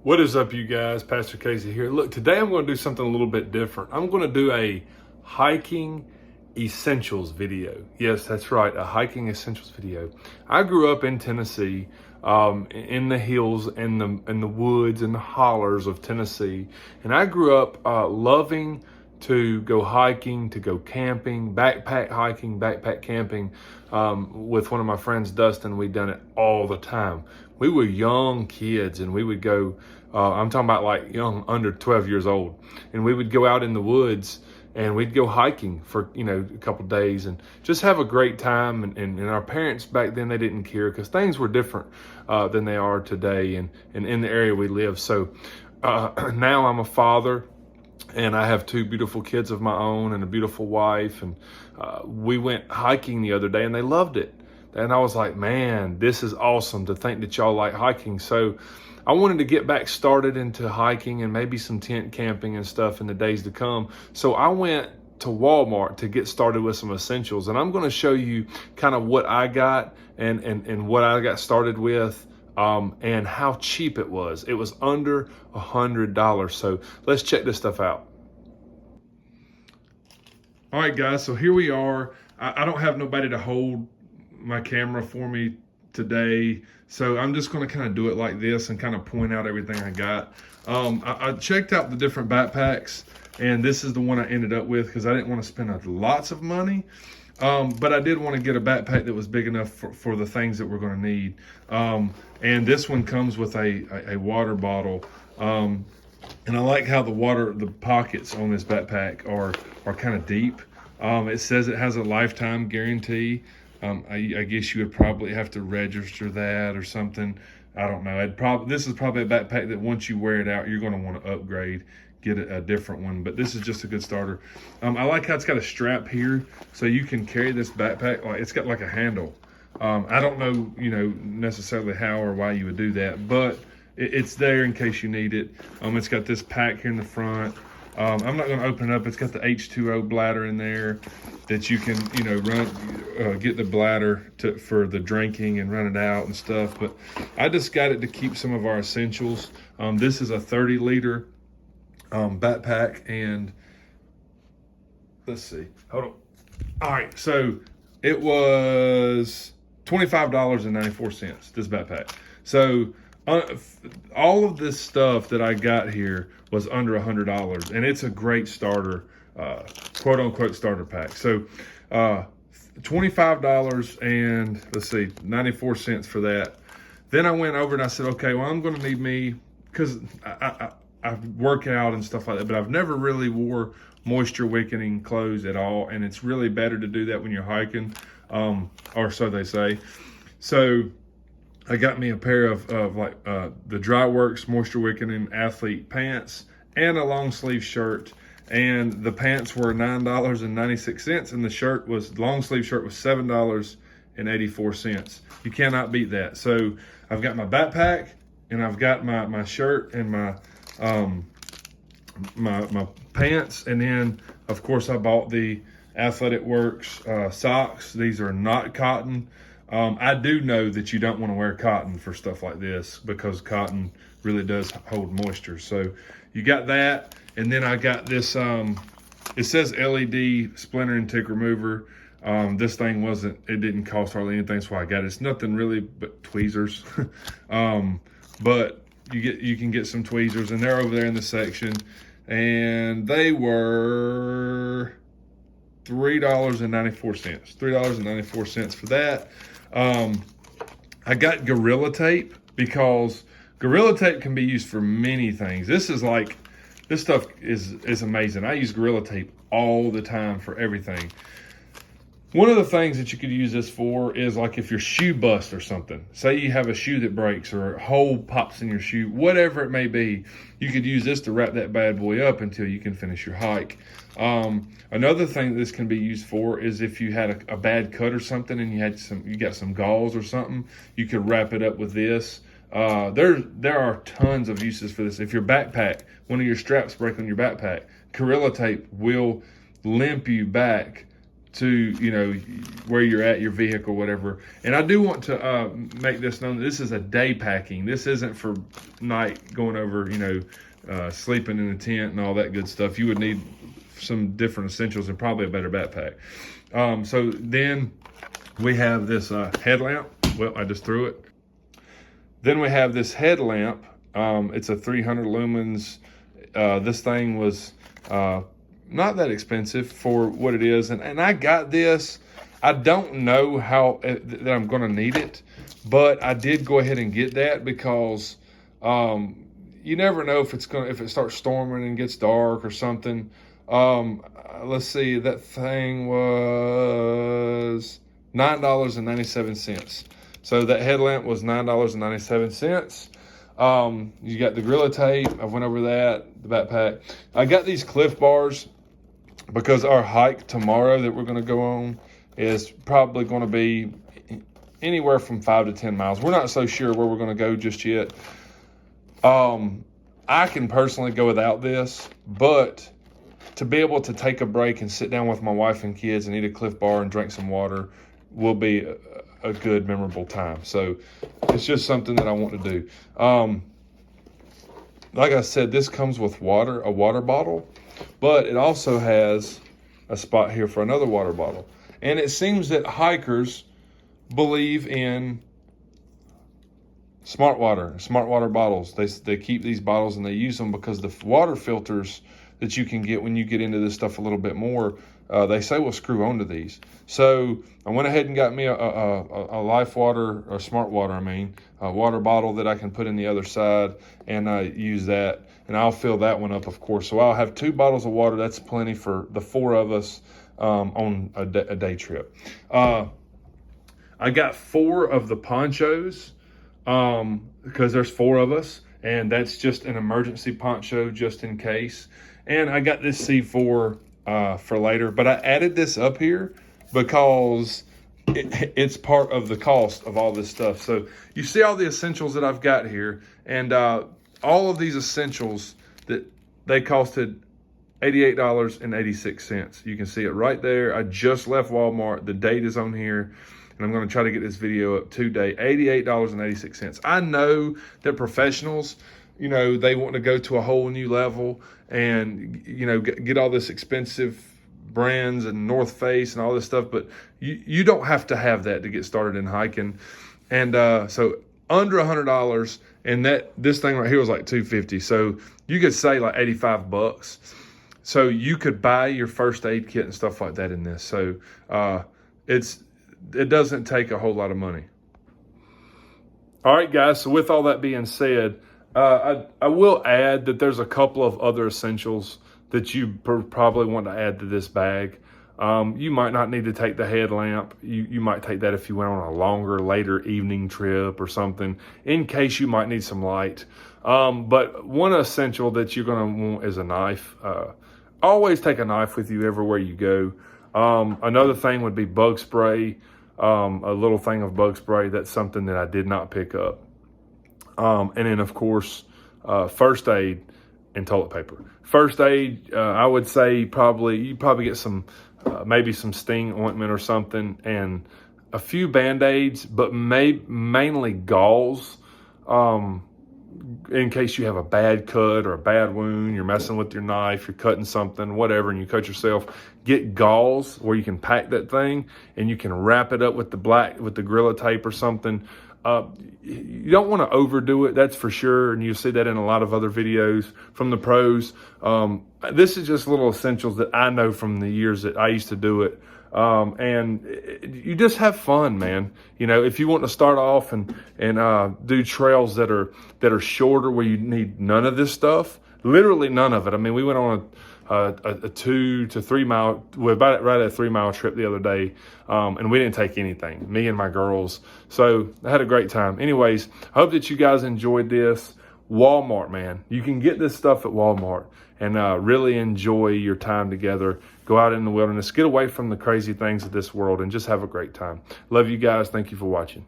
What is up, you guys? Pastor Casey here. Look, today I'm going to do something a little bit different. I'm going to do a hiking essentials video. Yes, that's right, a hiking essentials video. I grew up in Tennessee, in the hills and the woods and the hollers of Tennessee, and I grew up loving to go hiking, to go camping, backpack hiking, backpack camping. With one of my friends, Dustin, we'd done it all the time. We were young kids and we would go, I'm talking about like young, under 12 years old. And we would go out in the woods and we'd go hiking for, a couple of days and just have a great time. And our parents back then, they didn't care because things were different than they are today and in the area we live. So now I'm a father. And I have two beautiful kids of my own and a beautiful wife. And we went hiking the other day and they loved it. And I was like, man, this is awesome to think that y'all like hiking. So I wanted to get back started into hiking and maybe some tent camping and stuff in the days to come. So I went to Walmart to get started with some essentials. And I'm going to show you kind of what I got and what I got started with. And how cheap it was. It was under $100. So let's check this stuff out. All right, guys, so here we are. I don't have nobody to hold my camera for me today. So I'm just going to kind of do it like this and kind of point out everything I got. I checked out the different backpacks, and this is the one I ended up with because I didn't want to spend lots of money. But I did want to get a backpack that was big enough for the things that we're going to need. And this one comes with a water bottle. And I like how the pockets on this backpack are kind of deep. It says it has a lifetime guarantee. I guess you would probably have to register that or something. I don't know. This is probably a backpack that once you wear it out, you're going to want to upgrade, get a different one, but this is just a good starter. I like how it's got a strap here so you can carry this backpack. Like, it's got like a handle. I don't know, necessarily how or why you would do that, but it's there in case you need it. It's got this pack here in the front. I'm not going to open it up. It's got the H2O bladder in there that you can, get the bladder for the drinking and run it out and stuff. But I just got it to keep some of our essentials. This is a 30-liter backpack, and let's see. Hold on. All right, so it was $25.94, this backpack. So all of this stuff that I got here was under $100, and it's a great starter, quote unquote starter pack. So $25 and let's see, 94 cents for that. Then I went over and I said, okay, well, I'm going to need me, because I work out and stuff like that, but I've never really wore moisture wicking clothes at all. And it's really better to do that when you're hiking, or so they say. So I got me a pair of the Dry Works moisture wicking athlete pants and a long sleeve shirt. And the pants were $9.96, and the long sleeve shirt was $7.84. You cannot beat that. So I've got my backpack, and I've got my shirt and my pants, and then of course I bought the Athletic Works socks. These are not cotton. I do know that you don't want to wear cotton for stuff like this because cotton really does hold moisture. So you got that, and then I got this. It says LED splinter and tick remover. This thing it didn't cost hardly anything, so I got it. It's nothing really but tweezers. But you can get some tweezers, and they're over there in the section, and they were $3.94. $3.94 for that. I got Gorilla Tape because Gorilla Tape can be used for many things. This stuff is amazing. I use Gorilla Tape all the time for everything. One of the things that you could use this for is like if your shoe busts or something. Say you have a shoe that breaks or a hole pops in your shoe, whatever it may be, you could use this to wrap that bad boy up until you can finish your hike. Another thing that this can be used for is if you had a bad cut or something and you got some gauze or something, you could wrap it up with this. There are tons of uses for this. If your backpack, one of your straps break on your backpack, Gorilla Tape will limp you back to, you know, where you're at, your vehicle, whatever. And I do want to make this known that this is a day packing. This isn't for night going over, you know, sleeping in a tent and all that good stuff. You would need some different essentials and probably a better backpack. So then we have this headlamp. Well, I just threw it. Then we have this headlamp. It's a 300 lumens. This thing was not that expensive for what it is. And I got this. I don't know how that I'm going to need it, but I did go ahead and get that because you never know if it starts storming and gets dark or something. Let's see, that thing was $9.97. So that headlamp was $9.97. You got the Gorilla Tape. I went over that, the backpack. I got these Cliff Bars because our hike tomorrow that we're going to go on is probably going to be anywhere from 5 to 10 miles. We're not so sure where we're going to go just yet. I can personally go without this, but to be able to take a break and sit down with my wife and kids and eat a Cliff Bar and drink some water will be a good, memorable time. So it's just something that I want to do. Like I said, this comes with a water bottle, but it also has a spot here for another water bottle. And it seems that hikers believe in smart water bottles. They keep these bottles and they use them because the water filters that you can get when you get into this stuff a little bit more, they say will screw onto these. So I went ahead and got me a Life Water, or Smart Water, a water bottle that I can put in the other side and use that. And I'll fill that one up, of course. So I'll have 2 bottles of water. That's plenty for the 4 of us on a day trip. I got 4 of the ponchos because there's 4 of us. And that's just an emergency poncho just in case. And I got this C4 for later. But I added this up here because it's part of the cost of all this stuff. So you see all the essentials that I've got here. And all of these essentials, that they costed $88.86. You can see it right there. I just left Walmart. The date is on here. And I'm going to try to get this video up today. $88.86. I know that professionals, you know, they want to go to a whole new level and, you know, get all this expensive brands and North Face and all this stuff. But you don't have to have that to get started in hiking. And so under $100, and this thing right here was like $250. So you could say like $85. So you could buy your first aid kit and stuff like that in this. So it doesn't take a whole lot of money. All right, guys. So with all that being said, I will add that there's a couple of other essentials that you probably want to add to this bag. You might not need to take the headlamp. You might take that if you went on a longer, later evening trip or something, in case you might need some light. But one essential that you're going to want is a knife. Always take a knife with you everywhere you go. Another thing would be bug spray. A little thing of bug spray. That's something that I did not pick up. And then, of course, first aid and toilet paper. First aid, I would say you probably get some, maybe some sting ointment or something, and a few Band-Aids, but mainly gauze, in case you have a bad cut or a bad wound, you're messing with your knife, you're cutting something, whatever, and you cut yourself. Get gauze where you can pack that thing and you can wrap it up with the Gorilla Tape or something. You don't want to overdo it, that's for sure, and you see that in a lot of other videos from the pros. This is just little essentials that I know from the years that I used to do it. And you just have fun, man. You know, if you want to start off and do trails that are shorter where you need none of this stuff, literally none of it. I mean, we went on a 2 to 3 mile, right at a 3 mile trip the other day, and we didn't take anything, me and my girls. So I had a great time. Anyways, I hope that you guys enjoyed this. Walmart, man, you can get this stuff at Walmart and really enjoy your time together. Go out in the wilderness, get away from the crazy things of this world, and just have a great time. Love you guys. Thank you for watching.